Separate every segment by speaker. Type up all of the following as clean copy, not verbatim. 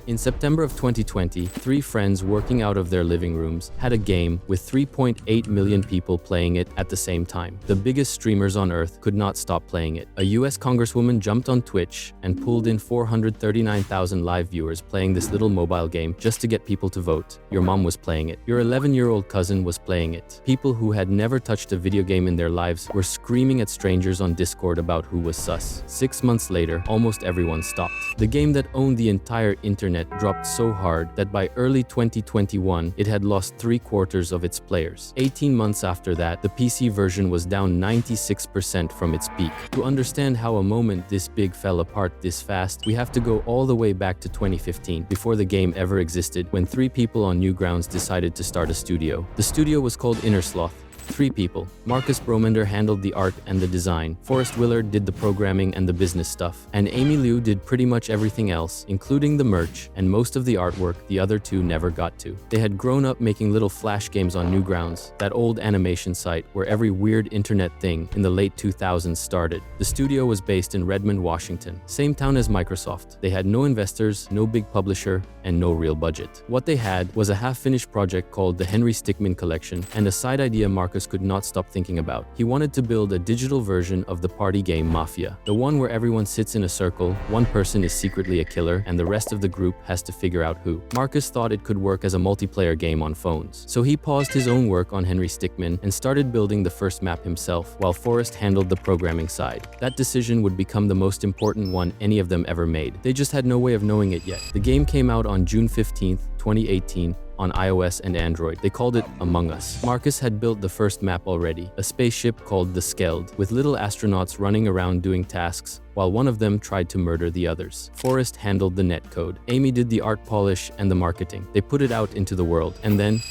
Speaker 1: In September of 2020, 3 friends working out of their living rooms had a game with 3.8 million people playing it at the same time. The biggest streamers on earth could not stop playing it. A US congresswoman jumped on Twitch and pulled in 439,000 live viewers playing this little mobile game just to get people to vote. Your mom was playing it. Your 11-year-old cousin was playing it. People who had never touched a video game in their lives were screaming at strangers on Discord about who was sus. 6 months later, almost everyone stopped. The game that owned the entire internet dropped so hard that by early 2021, it had lost 3/4 of its players. 18 months after that, the PC version was down 96% from its peak. To understand how a moment this big fell apart this fast, we have to go all the way back to 2015, before the game ever existed, when 3 people on Newgrounds decided to start a studio. The studio was called Inner Sloth. 3 people. Marcus Bromender handled the art and the design. Forrest Willard did the programming and the business stuff. And Amy Liu did pretty much everything else, including the merch and most of the artwork the other 2 never got to. They had grown up making little flash games on Newgrounds, that old animation site where every weird internet thing in the late 2000s started. The studio was based in Redmond, Washington, same town as Microsoft. They had no investors, no big publisher, and no real budget. What they had was a half-finished project called the Henry Stickmin Collection and a side idea Marcus could not stop thinking about. He wanted to build a digital version of the party game Mafia, the one where everyone sits in a circle, one person is secretly a killer, and the rest of the group has to figure out who. Marcus thought it could work as a multiplayer game on phones, so he paused his own work on Henry Stickmin and started building the first map himself, while Forrest handled the programming side. That decision would become the most important one any of them ever made. They just had no way of knowing it yet. The game came out on June 15th, 2018, on iOS and Android. They called it Among Us. Marcus had built the first map already, a spaceship called the Skeld, with little astronauts running around doing tasks, while one of them tried to murder the others. Forrest handled the netcode. Amy did the art polish and the marketing. They put it out into the world, and then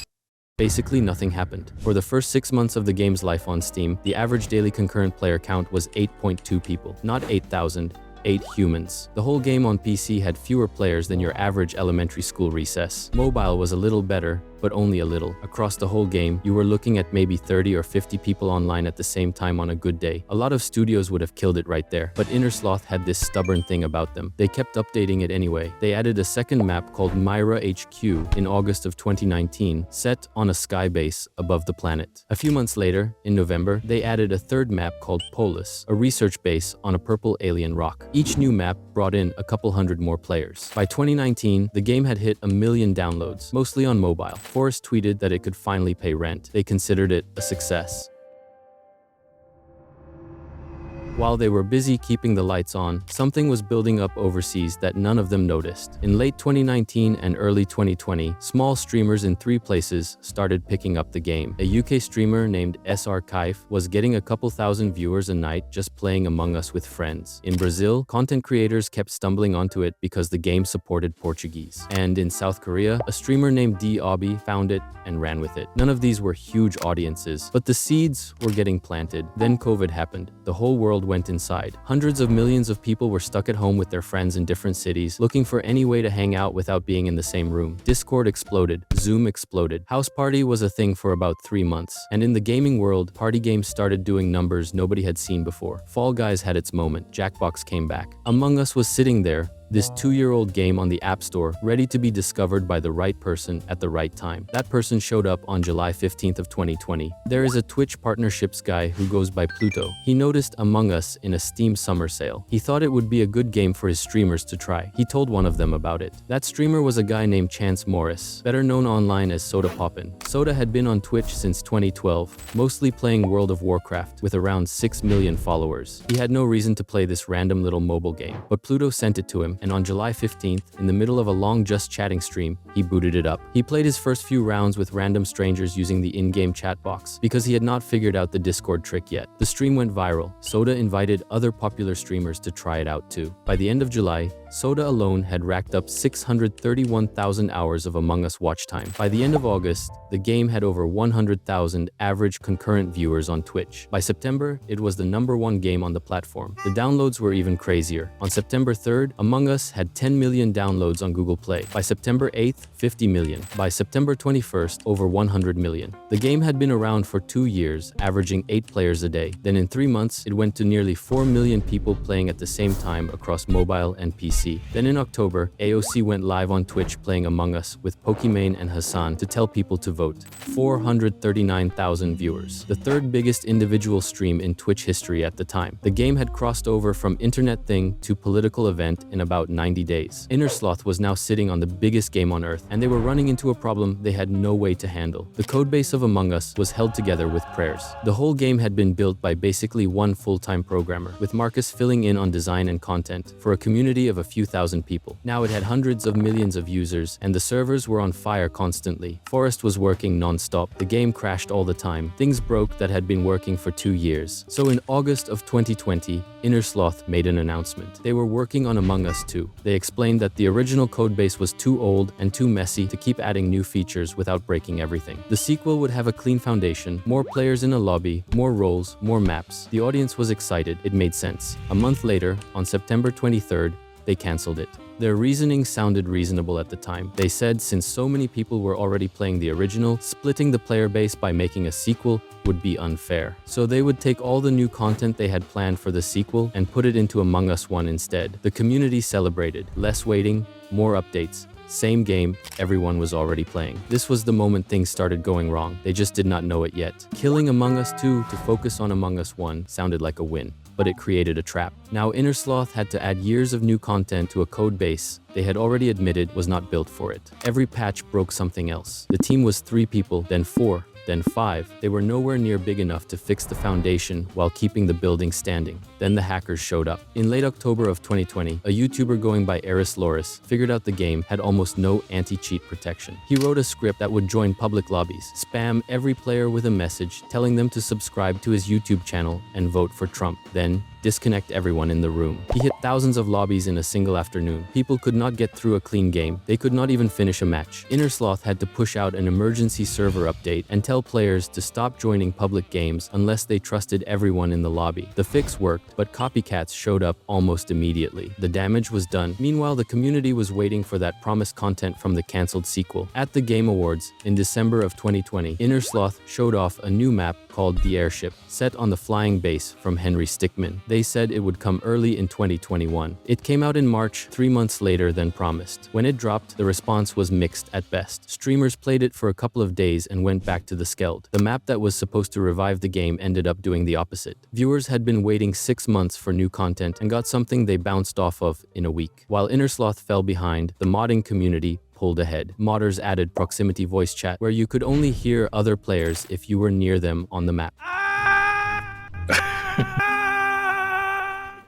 Speaker 1: basically nothing happened. For the first 6 months of the game's life on Steam, the average daily concurrent player count was 8.2 people, not 8,000. 8 humans. The whole game on PC had fewer players than your average elementary school recess. Mobile was a little better, but only a little. Across the whole game, you were looking at maybe 30 or 50 people online at the same time on a good day. A lot of studios would have killed it right there, but Inner Sloth had this stubborn thing about them. They kept updating it anyway. They added a second map called Myra HQ in August of 2019, set on a sky base above the planet. A few months later, in November, they added a third map called Polis, a research base on a purple alien rock. Each new map brought in a couple hundred more players. By 2019, the game had hit 1 million downloads, mostly on mobile. Forrest tweeted that it could finally pay rent. They considered it a success. While they were busy keeping the lights on, something was building up overseas that none of them noticed. In late 2019 and early 2020, small streamers in 3 places started picking up the game. A UK streamer named SR Kaif was getting a couple thousand viewers a night just playing Among Us with friends. In Brazil, content creators kept stumbling onto it because the game supported Portuguese. And in South Korea, a streamer named D Obby found it and ran with it. None of these were huge audiences, but the seeds were getting planted. Then COVID happened. The whole world went inside. Hundreds of millions of people were stuck at home with their friends in different cities, looking for any way to hang out without being in the same room. Discord exploded. Zoom exploded. House Party was a thing for about 3 months. And in the gaming world, party games started doing numbers nobody had seen before. Fall Guys had its moment. Jackbox came back. Among Us was sitting there, this 2-year-old game on the App Store, ready to be discovered by the right person at the right time. That person showed up on July 15th of 2020. There is a Twitch partnerships guy who goes by Pluto. He noticed Among Us in a Steam summer sale. He thought it would be a good game for his streamers to try. He told one of them about it. That streamer was a guy named Chance Morris, better known online as Soda Poppin'. Soda had been on Twitch since 2012, mostly playing World of Warcraft, with around 6 million followers. He had no reason to play this random little mobile game, but Pluto sent it to him, and on July 15th, in the middle of a long just chatting stream, he booted it up. He played his first few rounds with random strangers using the in-game chat box, because he had not figured out the Discord trick yet. The stream went viral. Soda invited other popular streamers to try it out too. By the end of July, Soda alone had racked up 631,000 hours of Among Us watch time. By the end of August, the game had over 100,000 average concurrent viewers on Twitch. By September, it was the #1 game on the platform. The downloads were even crazier. On September 3rd, Among Among Us had 10 million downloads on Google Play. By September 8th, 50 million. By September 21st, over 100 million. The game had been around for 2 years, averaging 8 players a day. Then in 3 months, it went to nearly 4 million people playing at the same time across mobile and PC. Then in October, AOC went live on Twitch playing Among Us with Pokimane and Hassan to tell people to vote. 439,000 viewers. The third biggest individual stream in Twitch history at the time. The game had crossed over from internet thing to political event in about 90 days. Inner Sloth was now sitting on the biggest game on earth, and they were running into a problem they had no way to handle. The codebase of Among Us was held together with prayers. The whole game had been built by basically one full-time programmer, with Marcus filling in on design and content for a community of a few thousand people. Now it had hundreds of millions of users, and the servers were on fire constantly. Forrest was working non-stop. The game crashed all the time. Things broke that had been working for 2 years. So in August of 2020, Inner Sloth made an announcement. They were working on Among Us 2. They explained that the original codebase was too old and too messy to keep adding new features without breaking everything. The sequel would have a clean foundation, more players in a lobby, more roles, more maps. The audience was excited. It made sense. A month later, on September 23rd, they cancelled it. Their reasoning sounded reasonable at the time. They said since so many people were already playing the original, splitting the player base by making a sequel would be unfair. So they would take all the new content they had planned for the sequel and put it into Among Us 1 instead. The community celebrated. Less waiting, more updates. Same game, everyone was already playing. This was the moment things started going wrong. They just did not know it yet. Killing Among Us 2 to focus on Among Us 1 sounded like a win, but it created a trap. Now Inner Sloth had to add years of new content to a code base they had already admitted was not built for it. Every patch broke something else. The team was 3 people, then 4, then 5. They were nowhere near big enough to fix the foundation while keeping the building standing. Then the hackers showed up. In late October of 2020, a YouTuber going by Eris Loris figured out the game had almost no anti-cheat protection. He wrote a script that would join public lobbies, spam every player with a message telling them to subscribe to his YouTube channel and vote for Trump. Then disconnect everyone in the room. He hit thousands of lobbies in a single afternoon. People could not get through a clean game. They could not even finish a match. Inner Sloth had to push out an emergency server update and tell players to stop joining public games unless they trusted everyone in the lobby. The fix worked, but copycats showed up almost immediately. The damage was done. Meanwhile, the community was waiting for that promised content from the cancelled sequel. At the Game Awards in December of 2020, Inner Sloth showed off a new map called The Airship, set on the flying base from Henry Stickmin. They said it would come early in 2021. It came out in March, 3 months later than promised. When it dropped, the response was mixed at best. Streamers played it for a couple of days and went back to the Skeld. The map that was supposed to revive the game ended up doing the opposite. Viewers had been waiting 6 months for new content and got something they bounced off of in a week. While Inner Sloth fell behind, the modding community pulled ahead. Modders added proximity voice chat, where you could only hear other players if you were near them on the map.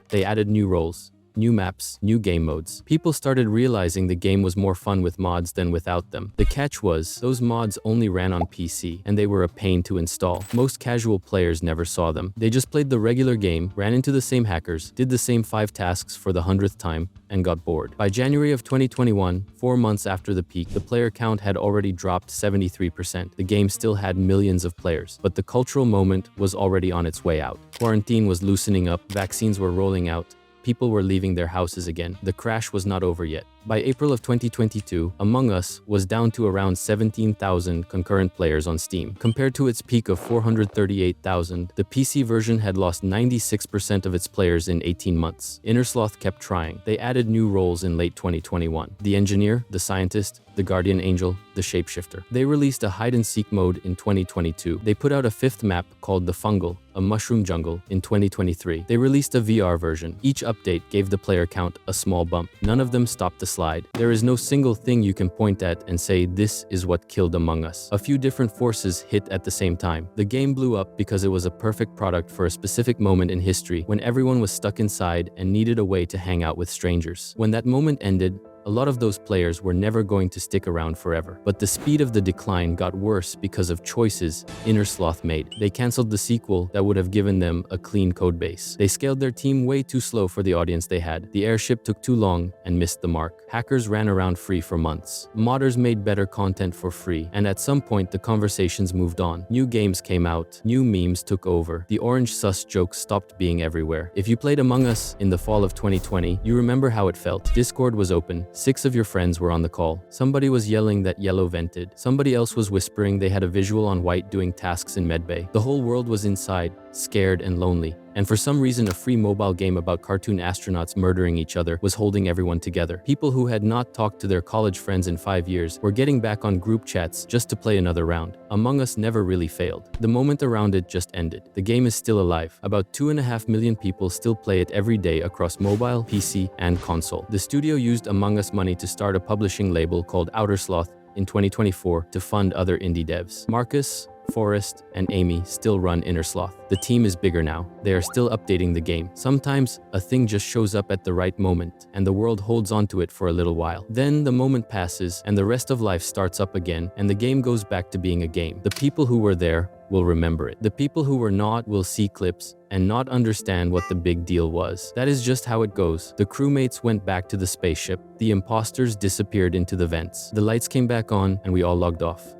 Speaker 1: They added new roles, new maps, new game modes. People started realizing the game was more fun with mods than without them. The catch was, those mods only ran on PC, and they were a pain to install. Most casual players never saw them. They just played the regular game, ran into the same hackers, did the same 5 tasks for the 100th time, and got bored. By January of 2021, 4 months after the peak, the player count had already dropped 73%. The game still had millions of players, but the cultural moment was already on its way out. Quarantine was loosening up, vaccines were rolling out, people were leaving their houses again. The crash was not over yet. By April of 2022, Among Us was down to around 17,000 concurrent players on Steam. Compared to its peak of 438,000, the PC version had lost 96% of its players in 18 months. Inner Sloth kept trying. They added new roles in late 2021. The engineer, the scientist, the guardian angel, the shapeshifter. They released a hide-and-seek mode in 2022. They put out a 5th map called The Fungal, a mushroom jungle, in 2023. They released a VR version. Each update gave the player count a small bump. None of them stopped the slide. There is no single thing you can point at and say this is what killed Among Us. A few different forces hit at the same time. The game blew up because it was a perfect product for a specific moment in history when everyone was stuck inside and needed a way to hang out with strangers. When that moment ended, A lot of those players were never going to stick around forever. But the speed of the decline got worse because of choices Inner Sloth made. They canceled the sequel that would have given them a clean codebase. They scaled their team way too slow for the audience they had. The airship took too long and missed the mark. Hackers ran around free for months. Modders made better content for free, and at some point the conversations moved on. New games came out, new memes took over. The orange sus jokes stopped being everywhere. If you played Among Us in the fall of 2020, you remember how it felt. Discord was open, 6 of your friends were on the call. Somebody was yelling that yellow vented. Somebody else was whispering they had a visual on white doing tasks in medbay. The whole world was inside, scared and lonely. And for some reason, a free mobile game about cartoon astronauts murdering each other was holding everyone together. People who had not talked to their college friends in 5 years were getting back on group chats just to play another round. Among Us never really failed. The moment around it just ended. The game is still alive. About 2.5 million people still play it every day across mobile, PC, and console. The studio used Among Us money to start a publishing label called Inner Sloth in 2024 to fund other indie devs. Marcus, Forrest, and Amy still run Inner Sloth. The team is bigger now. They are still updating the game. Sometimes, a thing just shows up at the right moment, and the world holds onto it for a little while. Then the moment passes, and the rest of life starts up again, and the game goes back to being a game. The people who were there will remember it. The people who were not will see clips and not understand what the big deal was. That is just how it goes. The crewmates went back to the spaceship. The imposters disappeared into the vents. The lights came back on, and we all logged off.